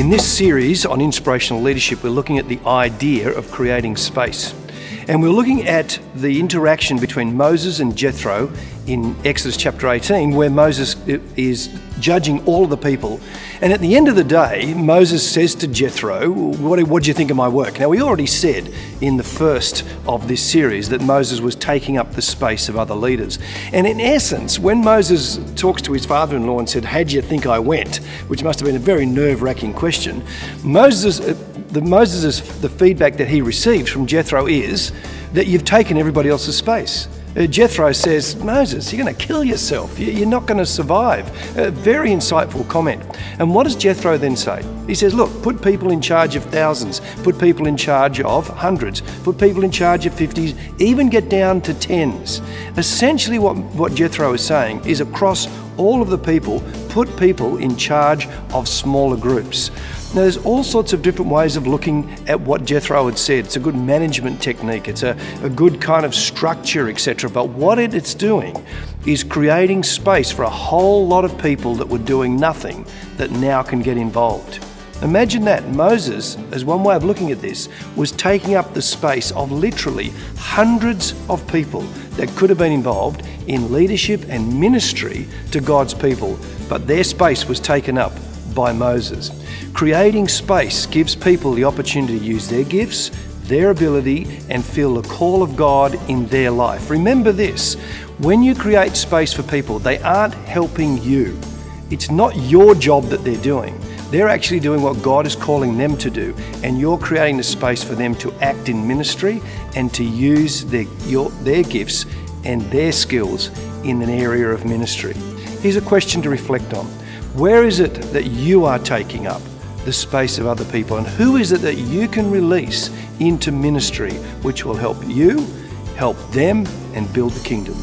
In this series on inspirational leadership, we're looking at the idea of creating space. And we're looking at the interaction between Moses and Jethro in Exodus chapter 18, where Moses is judging all of the people. And at the end of the day, Moses says to Jethro, what do you think of my work? Now, we already said in the first of this series that Moses was taking up the space of other leaders. And in essence, when Moses talks to his father-in-law and said, how do you think I went? Which must have been a very nerve-wracking question. The feedback that he receives from Jethro is that you've taken everybody else's space. Jethro says, Moses, you're going to kill yourself. You're not going to survive. A very insightful comment. And what does Jethro then say? He says, look, put people in charge of thousands, put people in charge of hundreds, put people in charge of 50s, even get down to 10s. Essentially what Jethro is saying is across all of the people, put people in charge of smaller groups. Now, there's all sorts of different ways of looking at what Jethro had said. It's a good management technique. It's a good kind of structure, etc. But what it's doing is creating space for a whole lot of people that were doing nothing that now can get involved. Imagine that. Moses, as one way of looking at this, was taking up the space of literally hundreds of people that could have been involved in leadership and ministry to God's people, but their space was taken up by Moses. Creating space gives people the opportunity to use their gifts, their ability, and feel the call of God in their life. Remember this, when you create space for people, they aren't helping you. It's not your job that they're doing. They're actually doing what God is calling them to do, and you're creating the space for them to act in ministry and to use their gifts and their skills in an area of ministry. Here's a question to reflect on. Where is it that you are taking up the space of other people, and who is it that you can release into ministry which will help you, help them, and build the kingdom?